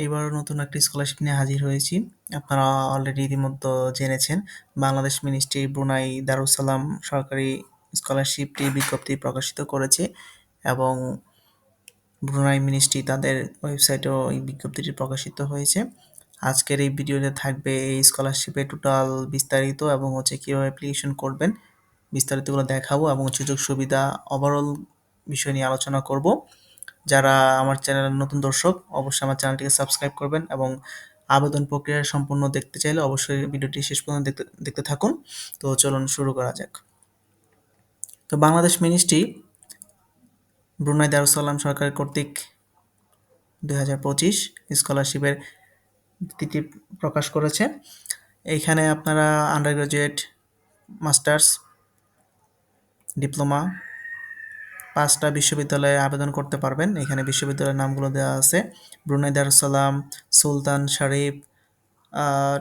এবার নতুন একটা স্কলারশিপ নিয়ে হাজির হয়েছি। আপনারা অলরেডি ইতিমধ্যে জেনেছেন, বাংলাদেশ মিনিস্ট্রি ব্রুনাই দারুস সালাম সরকারি স্কলারশিপটি বিজ্ঞপ্তি প্রকাশিত করেছে এবং ব্রুনাই মিনিস্ট্রি তাদের ওয়েবসাইটেও এই বিজ্ঞপ্তিটি প্রকাশিত হয়েছে। আজকের এই ভিডিওতে থাকবে এই স্কলারশিপের টোটাল বিস্তারিত এবং কীভাবে অ্যাপ্লিকেশন করবেন, বিস্তারিতগুলো দেখাবো এবং সুযোগ সুবিধা ওভারঅল বিষয় নিয়ে আলোচনা করব। যারা আমার চ্যানেলের নতুন দর্শক অবশ্যই আমার চ্যানেলটিকে সাবস্ক্রাইব করবেন এবং আবেদন প্রক্রিয়া সম্পূর্ণ দেখতে চাইলে অবশ্যই ভিডিওটি শেষ পর্যন্ত দেখতে দেখতে থাকুন। তো চলুন শুরু করা যাক। তো বাংলাদেশ মিনিস্ট্রি ব্রুনাই দারুস সালাম সরকার কর্তৃক 2025 স্কলারশিপের তিথি প্রকাশ করেছে। এইখানে আপনারা আন্ডার গ্রাজুয়েট, মাস্টার্স, ডিপ্লোমা 5টা বিশ্ববিদ্যালয়ে আবেদন করতে পারবেন। এখানে বিশ্ববিদ্যালয়ের নামগুলো দেওয়া আছে: ব্রুনাই দারুস সালাম, সুলতান শরীফ,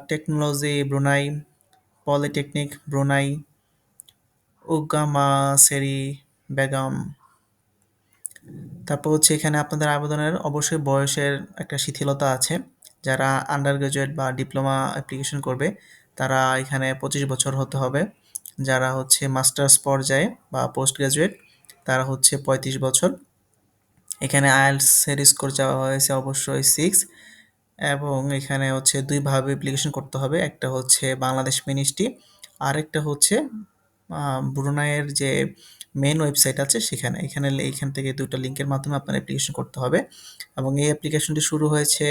টেকনোলজি ব্রুনাই, পলিটেকনিক ব্রুনাই, উগামা সেরি বেগম। তারপর এখানে আপনাদের আবেদনের অবশ্যই বয়সের একটা শিথিলতা আছে। যারা আন্ডার গ্রাজুয়েট বা ডিপ্লোমা অ্যাপ্লিকেশন করবে তারা এখানে 25 বছর হতে হবে। যারা মাস্টার্স পর্যায়ে বা পোস্ট গ্রাজুয়েট তারা 35 বছর। এখানে আইএলটিএস এর স্কোর চাওয়া হয়েছে অবশ্যই 6 এবং এখানে দুইভাবে অ্যাপ্লিকেশন করতে হবে। একটা বাংলাদেশ মিনিস্ট্রি, আরেকটা ব্রুনাইয়ের যে মেইন ওয়েবসাইট আছে সেখানে। এইখান থেকে দুটো লিঙ্কের মাধ্যমে আপনার অ্যাপ্লিকেশন করতে হবে এবং এই অ্যাপ্লিকেশনটি শুরু হয়েছে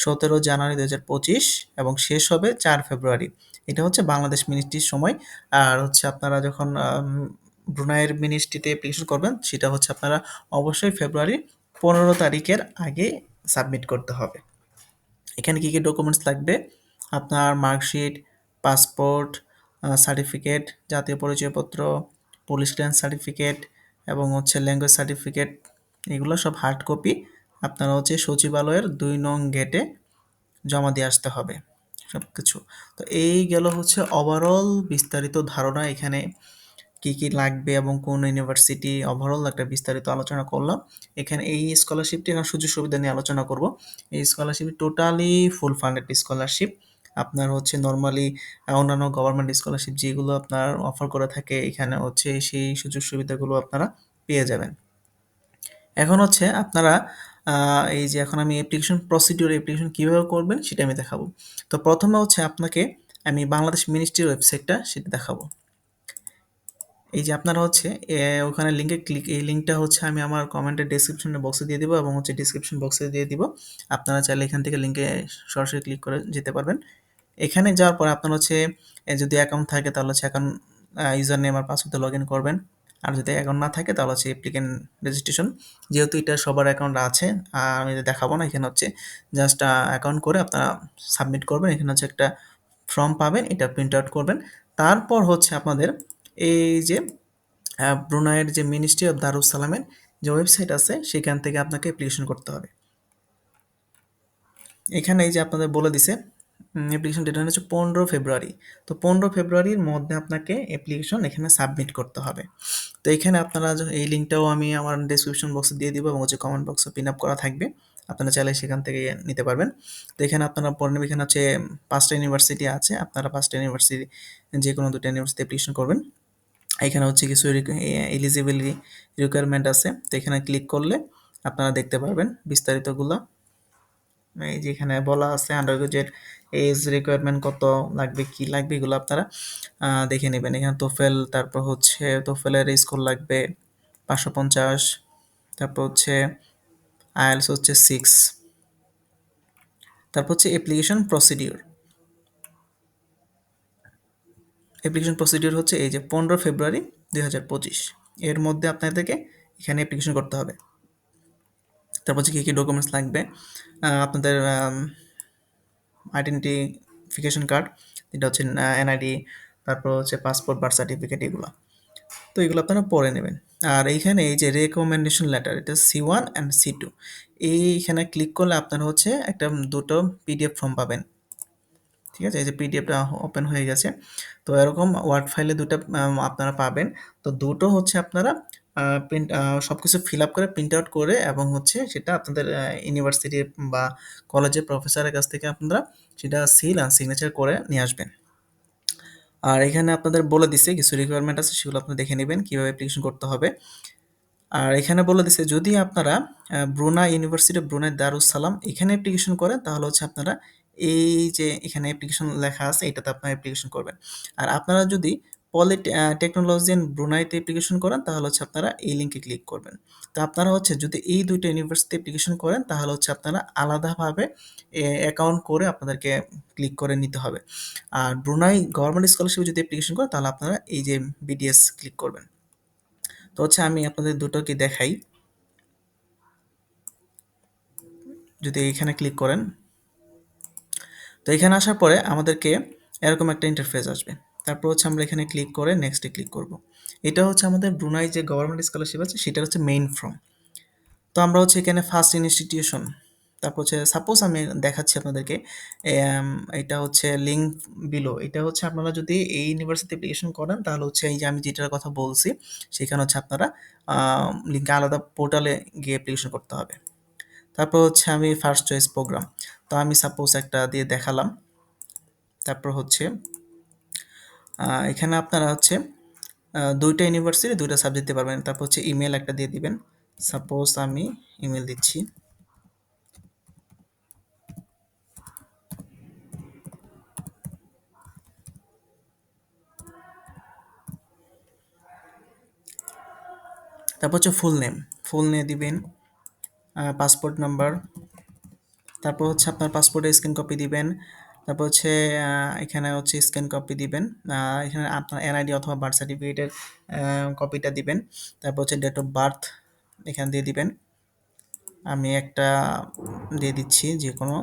17 জানুয়ারি 2025 এবং শেষ হবে 4 ফেব্রুয়ারি। এটা বাংলাদেশ মিনিস্ট্রির সময়। আর আপনারা যখন ব্রুনাইয়ের মিনিস্ট্রিতে অ্যাপ্লিকেশন করবেন সেটা আপনারা অবশ্যই ফেব্রুয়ারি 15 তারিখের আগে সাবমিট করতে হবে। এখানে কী কী ডকুমেন্টস লাগবে: আপনার মার্কশিট, পাসপোর্ট সার্টিফিকেট, জাতীয় পরিচয়পত্র, পুলিশ ক্লিয়ারেন্স সার্টিফিকেট এবং ল্যাঙ্গুয়েজ সার্টিফিকেট, এগুলো সব হার্ড কপি আপনারা সচিবালয়ের 2 নং গেটে জমা দিয়ে আসতে হবে সব কিছু। তো এই গেল ওভারঅল বিস্তারিত ধারণা, এখানে কি কি লাগবে এবং কোন ইউনিভার্সিটি, ওভারঅল একটা বিস্তারিত আলোচনা করলাম। এখানে এই স্কলারশিপটি এখন সুযোগ সুবিধা নিয়ে আলোচনা করব। এই স্কলারশিপ টোটালি ফুল ফান্ডেড স্কলারশিপ। আপনার নর্মালি অন্যান্য গভর্নমেন্ট স্কলারশিপ যেগুলো আপনার অফার করে থাকে, এখানে সেই সুযোগ সুবিধাগুলো আপনারা পেয়ে যাবেন। এখন আপনারা এই যে এখন আমি অ্যাপ্লিকেশন কীভাবে করবেন সেটা আমি দেখাবো। তো প্রথমে আপনাকে আমি বাংলাদেশ মিনিস্ট্রির ওয়েবসাইটটা সেটা দেখাবো। এই যে আপনারা ওখানে এই লিঙ্কটা আমি আমার কমেন্টের ডেসক্রিপশন বক্সে দিয়ে দিব এবং ডিসক্রিপশন বক্সে দিয়ে দিব। আপনারা চাইলে এখান থেকে লিঙ্কে সরাসরি ক্লিক করে যেতে পারবেন। এখানে যাওয়ার পর আপনার যদি অ্যাকাউন্ট থাকে তাহলে অ্যাকাউন্ট ইউজার নেম আর পাসওয়ার্ডে লগ ইন করবেন। আর যদি অ্যাকাউন্ট না থাকে তাহলে অ্যাপ্লিকেন্ট রেজিস্ট্রেশন, যেহেতু এটা সবার অ্যাকাউন্ট আছে আমি দেখাবো না। এখানে জাস্ট অ্যাকাউন্ট করে আপনারা সাবমিট করবেন। এখানে একটা ফর্ম পাবেন, এটা প্রিন্ট আউট করবেন। তারপর আপনাদের এই যে ব্রুনাইয়ের যে মিনিস্ট্রি অফ দারুস সালামের যে ওয়েবসাইট আছে সেখান থেকে আপনাকে অ্যাপ্লিকেশন করতে হবে। এখানে এই যে আপনাদের বলে দিছে অ্যাপ্লিকেশন ডেট 15 ফেব্রুয়ারি। তো 15 ফেব্রুয়ারির মধ্যে আপনাকে অ্যাপ্লিকেশন এখানে সাবমিট করতে হবে। তো এখানে আপনারা এই লিঙ্কটাও আমি আমার ডেসক্রিপশন বক্সে দিয়ে দিব এবং কমেন্ট বক্সে পিন আপ করা থাকবে, আপনারা চাইলে সেখান থেকে নিতে পারবেন। তো এখানে আপনারা পড়ে নেবেন। এখানে 5টা ইউনিভার্সিটি আছে, আপনারা 5টা ইউনিভার্সিটি যে কোনো 2টা ইউনিভার্সিটি অ্যাপ্লিকেশন করবেন। এখানে কিছু এলিজিবিলিটি রিকোয়ারমেন্ট আছে, তো এখানে ক্লিক করলে আপনারা দেখতে পারবেন বিস্তারিতগুলো। এই যে এখানে বলা আছে আন্ডার গ্রাজুয়েট এজ রিকোয়ারমেন্ট কত লাগবে, কি লাগবে, এগুলো আপনারা দেখে নেবেন। এখানে তোফেল, তারপর তোফেলের স্কোর লাগবে 550, তারপর আইএলটিএস 6, তারপর অ্যাপ্লিকেশন প্রসিডিওর। এই যে 15 ফেব্রুয়ারি 2025 এর মধ্যে আপনাদেরকে এখানে অ্যাপ্লিকেশন করতে হবে। তারপর কী কী ডকুমেন্টস লাগবে: আপনাদের আইডেন্টিফিকেশন কার্ড, এটা এনআইডি, তারপর পাসপোর্ট, বার্থ সার্টিফিকেট, এগুলো। তো এগুলো আপনারা পড়ে নেবেন। আর এইখানে এই যে রেকমেন্ডেশন লেটার, এটা C1 অ্যান্ড C2, এইখানে ক্লিক করলে আপনারা একটা দুটো পিডিএফ ফর্ম পাবেন। ঠিক আছে, এই যে পিডিএফটা ওপেন হয়ে গেছে। তো এরকম ওয়ার্ড ফাইলে দুটো আপনারা পাবেন। তো দুটো আপনারা প্রিন্ট সবকিছু ফিল আপ করে প্রিন্ট আউট করে এবং হচ্ছে সেটা আপনাদের ইউনিভার্সিটি বা কলেজের প্রফেসরের কাছ থেকে আপনারা সেটা সিল আর সিগনেচার করে নিয়ে আসবেন। আর এখানে আপনাদের বলে দিছে কিছু রিকোয়ারমেন্ট আছে, সেগুলো আপনি দেখে নেবেন কিভাবে অ্যাপ্লিকেশন করতে হবে। আর এখানে বলে দিছে যদি আপনারা Brunei university Brunei Darus Salam এখানে অ্যাপ্লিকেশন করেন তাহলে হচ্ছে আপনারা এই যে এখানে অ্যাপ্লিকেশন লেখা আছে এটাতে আপনারা অ্যাপ্লিকেশন করবেন। আর আপনারা যদি পলি টেকনোলজি ইন ব্রুনাইতে অ্যাপ্লিকেশন করেন তাহলে হচ্ছে আপনারা এই লিঙ্কে ক্লিক করবেন। তো আপনারা হচ্ছে যদি এই ২ টা ইউনিভার্সিটি অ্যাপ্লিকেশন করেন তাহলে হচ্ছে আপনারা আলাদাভাবে অ্যাকাউন্ট করে আপনাদেরকে ক্লিক করে নিতে হবে। আর ব্রুনাই গভর্নমেন্ট স্কলারশিপে যদি অ্যাপ্লিকেশন করেন তাহলে আপনারা এই যে বিডিএস ক্লিক করবেন। তো হচ্ছে আমি আপনাদের দুটোকে দেখাই। যদি এখানে ক্লিক করেন, তো এখানে আসার পরে আমাদেরকে এরকম একটা ইন্টারফেস আসবে। তারপর হচ্ছে আমরা এখানে ক্লিক করে নেক্সটে ক্লিক করব। এটা হচ্ছে আমাদের ব্রুনাই যে গভর্নমেন্ট স্কলারশিপ আছে সেটার হচ্ছে মেইন ফর্ম। তো আমরা হচ্ছে এখানে ফার্স্ট ইনস্টিটিউশন, তারপর হচ্ছে সাপোজ আমি দেখাচ্ছি আপনাদেরকে, এটা হচ্ছে লিঙ্ক বিলো। এটা হচ্ছে আপনারা যদি এই ইউনিভার্সিটি অ্যাপ্লিকেশন করেন তাহলে হচ্ছে এই যে আমি যেটার কথা বলছি সেখানে হচ্ছে আপনারা লিঙ্কে আলাদা পোর্টালে গিয়ে অ্যাপ্লিকেশন করতে হবে। তারপর হচ্ছে আমি ফার্স্ট চয়েস প্রোগ্রাম, তো আমি সাপোজ একটা দিয়ে দেখালাম। তারপর হচ্ছে এখানে আপনারা হচ্ছে ২ টা ইউনিভার্সিটি ২ টা সাবজেক্ট দিতে পারবেন। তারপর হচ্ছে ইমেল একটা দিয়ে দিবেন। সাপোজ আমি ইমেল দিচ্ছি। তারপর হচ্ছে ফুল নেম দিবেন, পাসপোর্ট নাম্বার, তারপর হচ্ছে আপনার পাসপোর্টের স্ক্যান কপি দিবেন। তারপর হচ্ছে এখানে হচ্ছে স্ক্যান কপি দিবেন। এখানে আপনার এনআইডি অথবা বার্থ সার্টিফিকেটের কপিটা দিবেন। তারপর হচ্ছে ডেট অফ বার্থ এখানে দিয়ে দিবেন। আমি একটা দিয়ে দিচ্ছি যেকোনো।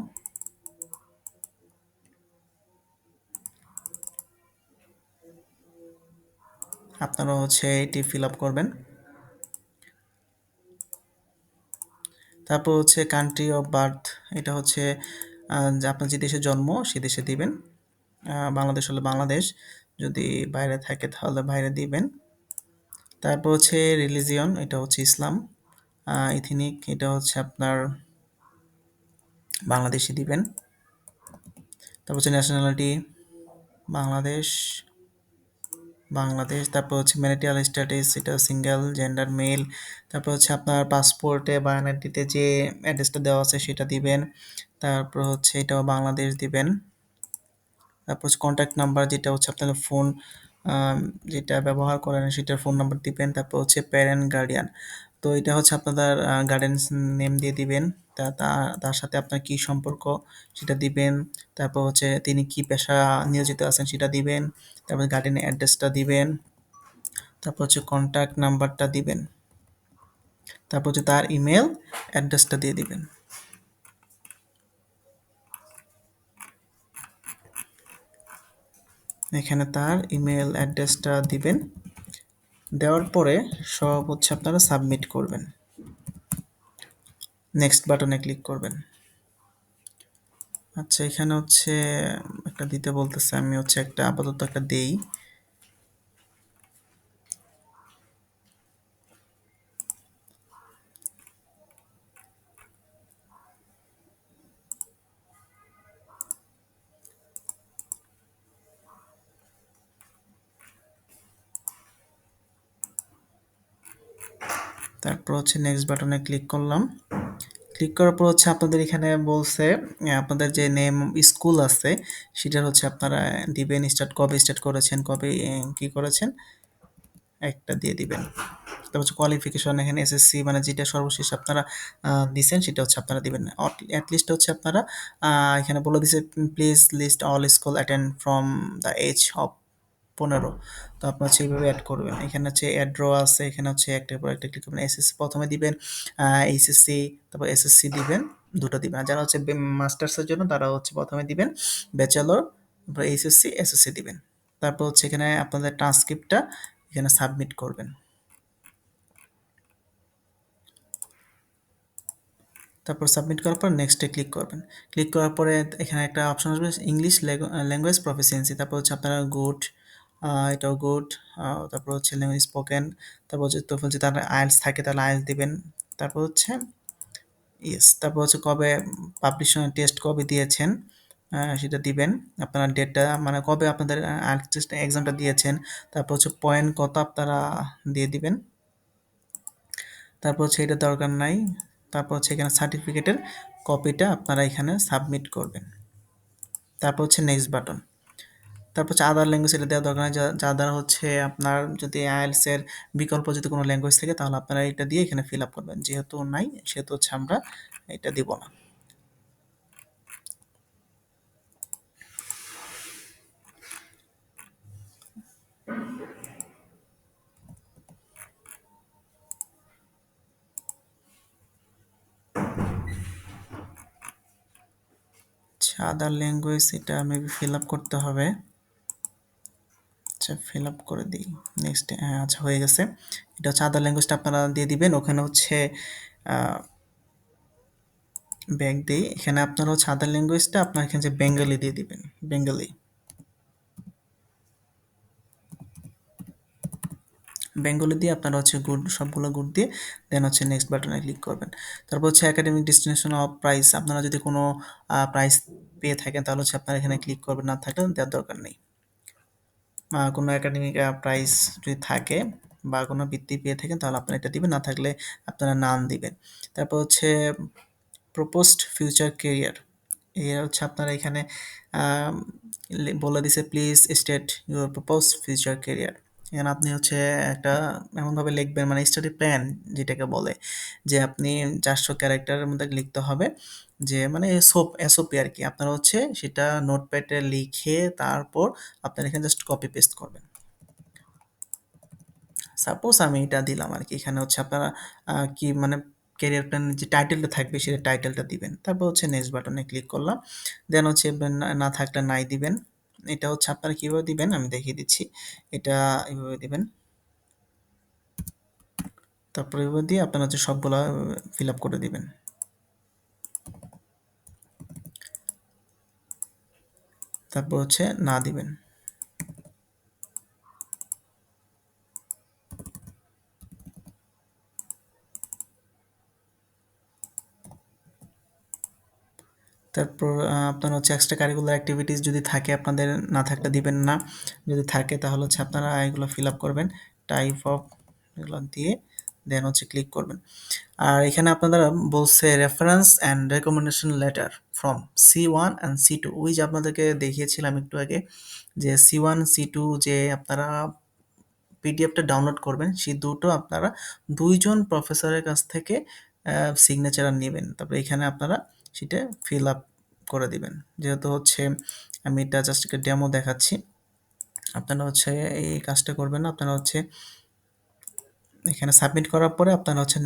আপনারা হচ্ছে এটি ফিল আপ করবেন। তারপর হচ্ছে কান্ট্রি অফ বার্থ, এটা হচ্ছে যে আপনার যে দেশে জন্ম সেই দেশে দিবেন। বাংলাদেশ হলে বাংলাদেশ, যদি বাইরে থাকে তাহলে বাইরে দিবেন। তারপর হচ্ছে রিলিজিয়ন, এটা হচ্ছে ইসলাম। ইথনিক, এটা হচ্ছে আপনার বাংলাদেশি দিবেন। তারপর হচ্ছে ন্যাশনালিটি বাংলাদেশ, বাংলাদেশ। তারপর হচ্ছে ম্যারিটাল স্ট্যাটাস, এটা সিঙ্গেল, জেন্ডার মেল। তারপর হচ্ছে আপনার পাসপোর্টে বা এনআইডিতে যে অ্যাড্রেসটা দেওয়া আছে সেটা দিবেন। তারপর হচ্ছে এটাও বাংলাদেশ দিবেন। তারপর হচ্ছে কন্ট্যাক্ট নাম্বার, যেটা হচ্ছে আপনার ফোন যেটা ব্যবহার করেন সেটার ফোন নাম্বার দিবেন। তারপর হচ্ছে প্যারেন্ট গার্ডিয়ান, তো এটা হচ্ছে আপনাদের গার্ডিয়ানস নেম দিয়ে দিবেন। তার সাথে আপনার কি সম্পর্ক সেটা দিবেন। তারপর হচ্ছে তিনি কি পেশা নিয়োজিত আছেন সেটা দিবেন। তারপর গার্ডিয়ানের অ্যাড্রেসটা দিবেন। তারপর হচ্ছে কন্ট্যাক্ট নাম্বারটা দিবেন। তারপর হচ্ছে তার ইমেল অ্যাড্রেসটা দিয়ে দিবেন। এখানে তার ইমেল অ্যাড্রেসটা দিবেন। দেওয়ার পরে সব হচ্ছে আপনারা সাবমিট করবেন। নেক্সট বাটনে ক্লিক করবেন। আচ্ছা, এখানে হচ্ছে একটা দিতে বলতেছে, আমি হচ্ছে একটা আপাতত একটা দেই। তারপর হচ্ছে নেক্সট বাটনে ক্লিক করলাম। ক্লিক করার পর হচ্ছে আপনাদের এখানে বলছে আপনাদের যে নেম স্কুল আছে সেটার হচ্ছে আপনারা দিবেন। কবে স্টার্ট করেছেন, কবে কি করেছেন একটা দিয়ে দিবেন। তারপর হচ্ছে কোয়ালিফিকেশন, এখানে এসএসসি মানে যেটা সর্বশেষ আপনারা দিছেন সেটা হচ্ছে আপনারা দিবেন। অ্যাটলিস্ট হচ্ছে আপনারা এখানে বলে দিছে please list all school attend from the age of 15। তো আপনার হচ্ছে এইভাবে অ্যাড করবেন। এখানে হচ্ছে অ্যাড র আছে, এখানে হচ্ছে একটার পর একটা ক্লিক করবেন। এসএসসি প্রথমে দিবেন, এইচএসসি, তারপর এসএসসি দিবেন, দুটো দিবেন। আর যারা হচ্ছে মাস্টার্সের জন্য তারা হচ্ছে প্রথমে দিবেন ব্যাচেলর, তারপর এইচএসসি এসএসসি দিবেন। তারপর হচ্ছে এখানে আপনাদের ট্রান্সক্রিপ্টটা এখানে সাবমিট করবেন। তারপর সাবমিট করার পর নেক্সটে ক্লিক করবেন। ক্লিক করার পরে এখানে একটা অপশন আসবে ইংলিশ ল্যাঙ্গুয়েজ প্রফিসিয়েন্সি, তারপর হচ্ছে আপনারা গুড এটাও গুড। তারপর হচ্ছে ল্যাঙ্গুয়েজ স্পোকেন, তারপর হচ্ছে TOEFL যদি তার IELTS থাকে তাহলে IELTS দিবেন। তারপর হচ্ছে ইয়েস, তারপর হচ্ছে কবে পাবলিশন টেস্ট কবে দিয়েছেন সেটা দিবেন। আপনার ডেটটা মানে কবে আপনাদের IELTS টেস্ট এক্সামটা দিয়েছেন। তারপর হচ্ছে পয়েন্ট কত আপনারা দিয়ে দিবেন। তারপর হচ্ছে এটা দরকার নাই। তারপর হচ্ছে এখানে সার্টিফিকেটের কপিটা আপনারা এখানে সাবমিট করবেন। তারপর হচ্ছে নেক্সট বাটন। তারপর হচ্ছে আদার ল্যাঙ্গুয়েজ এটা দেওয়া দরকার নেই, যা দ্বারা হচ্ছে আপনার যদি আইএলটিএস এর বিকল্প যদি কোনো ল্যাঙ্গুয়েজ থাকে তাহলে আপনারা এটা দিয়ে এখানে ফিল আপ করবেন। যেহেতু নাই সেহেতু হচ্ছে আমরা এটা দিব না। আচ্ছা, আদার ল্যাঙ্গুয়েজ এটা মেবি ফিল আপ করতে হবে। আচ্ছা, ফিল আপ করে দিই। নেক্সট, আচ্ছা হয়ে গেছে। এটা হচ্ছে আদার ল্যাঙ্গুয়েজটা আপনারা দিয়ে দিবেন। ওখানে হচ্ছে ব্যাক দিই, এখানে আপনারা হচ্ছে আদার ল্যাঙ্গুয়েজটা আপনার এখানে যে বেঙ্গলি দিয়ে দিবেন, বেঙ্গলি। বেঙ্গলি দিয়ে আপনারা হচ্ছে গুড, সবগুলো গুড দিয়ে দেন হচ্ছে নেক্সট বাটনে ক্লিক করবেন। তারপর হচ্ছে একাডেমিক ডেস্টিনেশন অফ প্রাইস, আপনারা যদি কোনো প্রাইস পেয়ে থাকেন তাহলে হচ্ছে আপনারা এখানে ক্লিক করবেন, না থাকলে দেওয়ার দরকার নেই। কোনো একাডেমিক প্রাইস যদি থাকে বা কোনো বৃত্তি পেয়ে থাকেন তাহলে আপনারা এটা দিবেন, না থাকলে আপনারা নাম দিবেন। তারপর হচ্ছে প্রপোজড ফিউচার কেরিয়ার, এর হচ্ছে আপনারা এখানে আম, বলে দিছে please state your propose future career. এখানে আপনি হচ্ছে একটা এমনভাবে লিখবেন মানে স্টাডি প্ল্যান যেটাকে বলে, যে আপনি 400 ক্যারেক্টারের মধ্যে লিখতে হবে, যে মানে এসওপি আর কি। আপনারা হচ্ছে সেটা নোটপ্যাডে লিখে তারপর আপনারা এখানে জাস্ট কপি পেস্ট করবেন। সাপোজ আমি এটা দিলাম আর কি, এখানে হচ্ছে আপনারা কি মানে ক্যারিয়ার প্ল্যানের যে টাইটেলটা থাকবে সেটা টাইটেলটা দিবেন। তারপর হচ্ছে নেক্সট বাটনে ক্লিক করলাম, দেন হচ্ছে না থাকলে নাই দিবেন। এটা হচ্ছে আপনারা কিভাবে দিবেন আমি দেখিয়ে দিচ্ছি। এটা এইভাবে দিবেন, তারপর এভাবে দিয়ে আপনারা হচ্ছে সবগুলা ফিল আপ করে দিবেন। তারপর হচ্ছে না দিবেন। তারপর আপনার হচ্ছে এক্সট্রা কারিকুলার অ্যাক্টিভিটিস যদি থাকে আপনাদের, না থাকলে দিবেন না। যদি থাকে তাহলে হচ্ছে আপনারা এগুলো ফিল আপ করবেন, টাইপ অফ এগুলো দিয়ে দেন হচ্ছে ক্লিক করবেন। আর এখানে আপনারা বলছে reference and recommendation letter from C1 and C2, ওই যে আপনাদেরকে দেখিয়েছিলাম একটু আগে যে C1 C2 যে আপনারা পিডিএফটা ডাউনলোড করবেন, সেই দুটো আপনারা ২ জন প্রফেসরের কাছ থেকে সিগনেচার নেবেন। তারপরে এখানে আপনারা সেটা ফিল আপ করে দিবেন। যেহেতু হচ্ছে আমি এটা জাস্ট একটা ডেমো দেখাচ্ছি। আপনারা হচ্ছে এই কাজটা করবেন না। আপনারা হচ্ছে এখানে সাবমিট করার পরে আপনারা হচ্ছে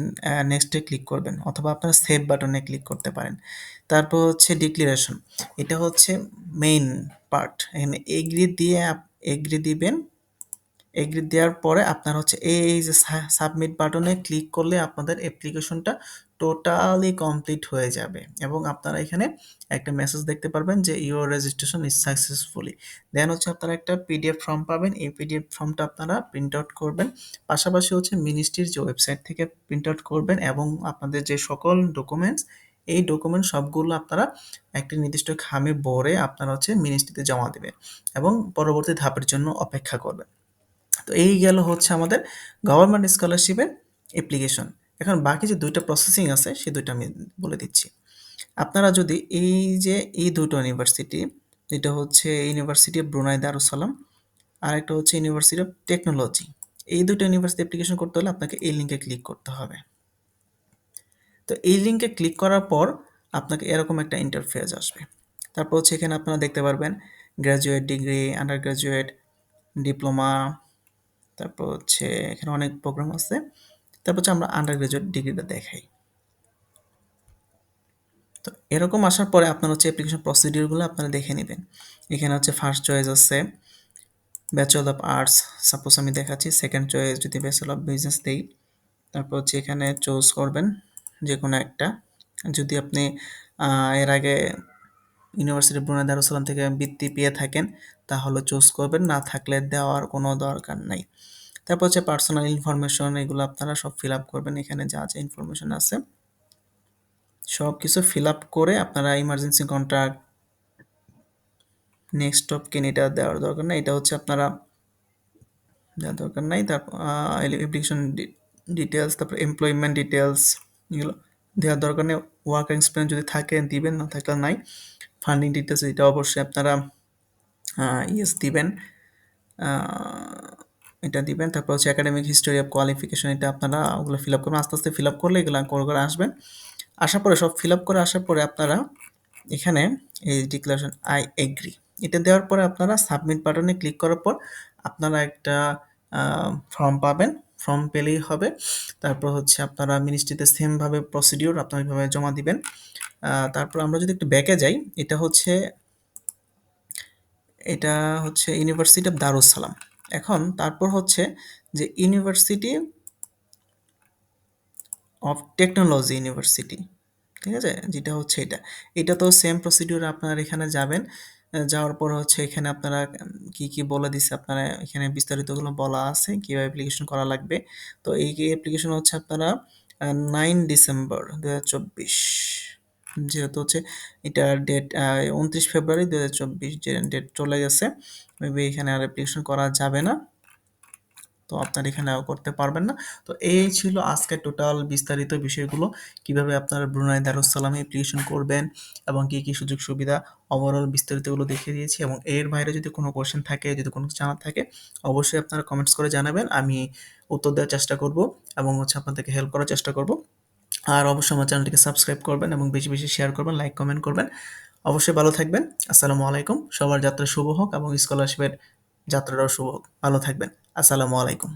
নেক্সটে ক্লিক করবেন, অথবা আপনারা সেভ বাটনে ক্লিক করতে পারেন। তারপর হচ্ছে ডিক্লারেশন, এটা হচ্ছে মেইন পার্ট। এখানে এগ্রি দিবেন। এগ্রি দেওয়ার পরে আপনার হচ্ছে এই যে সাবমিট বাটনে ক্লিক করলে আপনাদের অ্যাপ্লিকেশনটা টোটালি কমপ্লিট হয়ে যাবে, এবং আপনারা এখানে একটা মেসেজ দেখতে পারবেন যে ইউর রেজিস্ট্রেশন ইজ সাকসেসফুলি। দেন হচ্ছে আপনারা একটা পিডিএফ ফর্ম পাবেন, এই পিডিএফ ফর্মটা আপনারা প্রিন্ট আউট করবেন। পাশাপাশি হচ্ছে মিনিস্ট্রির যে ওয়েবসাইট থেকে প্রিন্ট আউট করবেন, এবং আপনাদের যে সকল ডকুমেন্টস, এই ডকুমেন্ট সবগুলো আপনারা একটি নির্দিষ্ট খামে ভরে আপনারা হচ্ছে মিনিস্ট্রিতে জমা দেবেন এবং পরবর্তী ধাপের জন্য অপেক্ষা করবেন। তো এই গেল হচ্ছে আমাদের গভর্নমেন্ট স্কলারশিপের অ্যাপ্লিকেশন। এখন বাকি যে ২টা প্রসেসিং আছে সেই ২টা আমি বলে দিচ্ছি। আপনারা যদি এই যে এই ২টো ইউনিভার্সিটি, যেটা হচ্ছে ইউনিভার্সিটি অফ ব্রুনাই দারুসালাম, আরেকটা হচ্ছে ইউনিভার্সিটি অফ টেকনোলজি। এই ২টো ইউনিভার্সিটি অ্যাপ্লিকেশন করতে হলে আপনাকে এই লিঙ্কে ক্লিক করতে হবে। তো এই লিঙ্কে ক্লিক করার পর আপনাকে এরকম একটা ইন্টারফেস আসবে। তারপর হচ্ছে এখানে আপনারা দেখতে পারবেন graduate degree, under graduate, diploma, তারপর হচ্ছে এখানে অনেক প্রোগ্রাম আছে। তারপর হচ্ছে আমরা আন্ডার গ্রাজুয়েট ডিগ্রিটা দেখাই। তো এরকম আসার পরে আপনার হচ্ছে অ্যাপ্লিকেশন প্রসিডিউরগুলো আপনারা দেখে নেবেন। এখানে হচ্ছে ফার্স্ট চয়েস আছে ব্যাচেলর অফ আর্টস, সাপোজ আমি দেখাচ্ছি। সেকেন্ড চয়েস যদি ব্যাচেলর অফ বিজনেস দেই, তারপর হচ্ছে এখানে চুজ করবেন যে কোনো একটা। যদি আপনি এর আগে ইউনিভার্সিটি ব্রুনাই দারুসালাম থেকে বৃত্তি পেয়ে থাকেন তাহলে চুজ করবেন, না থাকলে দেওয়ার কোনো দরকার নাই। তারপর হচ্ছে পার্সোনাল ইনফরমেশন, এগুলো আপনারা সব ফিল আপ করবেন, এখানে যা যা ইনফরমেশন আছে সব কিছু ফিল আপ করে আপনারা ইমার্জেন্সি কন্ট্রাক্ট, নেক্সট অফ কিন এটা দেওয়ার দরকার নেই, এটা হচ্ছে আপনারা দেওয়ার দরকার নাই। তারপর অ্যাপ্লিকেশন ডিটেলস, তারপর এমপ্লয়মেন্ট ডিটেলস এগুলো দেওয়ার দরকার নেই। ওয়ার্ক এক্সপিরিয়েন্স যদি থাকে দিবেন, না থাকলে নাই। ফান্ডিং ডিটেলস এটা অবশ্যই আপনারা ইয়েস দিবেন, এটা দিবেন। তারপর হচ্ছে একাডেমিক হিস্টোরি অফ কোয়ালিফিকেশন, এটা আপনারা ওগুলো ফিল আপ করবেন, আস্তে আস্তে ফিল আপ করলে এগুলো করে করে আসবেন। আসার পরে সব ফিল আপ করে আসার পরে আপনারা এখানে এই ডিক্লারেশন আই এগ্রি এটা দেওয়ার পরে আপনারা সাবমিট বাটনে ক্লিক করার পর আপনারা একটা ফর্ম পাবেন, ফর্ম পেলেই হবে। তারপর হচ্ছে আপনারা মিনিস্ট্রিতে সেমভাবে প্রসিডিওর আপনারা ওইভাবে জমা দিবেন। তারপর আমরা যদি একটু ব্যাকে যাই, এটা হচ্ছে ইউনিভার্সিটি অফ দারুস সালাম। এখন তারপর হচ্ছে যে ইউনিভার্সিটি অফ টেকনোলজি ইউনিভার্সিটি, ঠিক আছে, যেটা হচ্ছে এটা তো সেম প্রসিডিউর আপনারা এখানে যাবেন। যাওয়ার পর হচ্ছে এখানে আপনারা কি কি বলে দিচ্ছে, আপনারা এখানে বিস্তারিতগুলো বলা আছে কিভাবে অ্যাপ্লিকেশন করা লাগবে। তো এই অ্যাপ্লিকেশন হচ্ছে আপনারা 9 ডিসেম্বর 2024, যেহেতু হচ্ছে এটার ডেট 29 ফেব্রুয়ারি 2024 যে ডেট চলে গেছে, মেবি এখানে আর অ্যাপ্লিকেশন করা যাবে না, তো আপনার এখানেও করতে পারবেন না। তো এই ছিল আজকে টোটাল বিস্তারিত বিষয়গুলো, কিভাবে আপনারা ব্রুনাই দারুসালামে অ্যাপ্লিকেশন করবেন এবং কি কি সুযোগ সুবিধা, ওভারঅল বিস্তারিতগুলো দেখিয়ে দিয়েছি। এবং এর বাইরে যদি কোনো কোশ্চেন থাকে, যদি কোনো কিছু জানার থাকে, অবশ্যই আপনারা কমেন্টস করে জানাবেন, আমি উত্তর দেওয়ার চেষ্টা করব এবং হচ্ছে আপনাদেরকে হেল্প করার চেষ্টা করব। আর অবশ্যই আমার চ্যানেলটিকে সাবস্ক্রাইব করবেন এবং বেশি বেশি শেয়ার করবেন, লাইক কমেন্ট করবেন। অবশ্যই ভালো থাকবেন। আসসালামু আলাইকুম। সবার যাত্রা শুভ হোক এবং স্কলারশিপের যাত্রাটাও শুভ হোক। ভালো থাকবেন। আসসালামু আলাইকুম।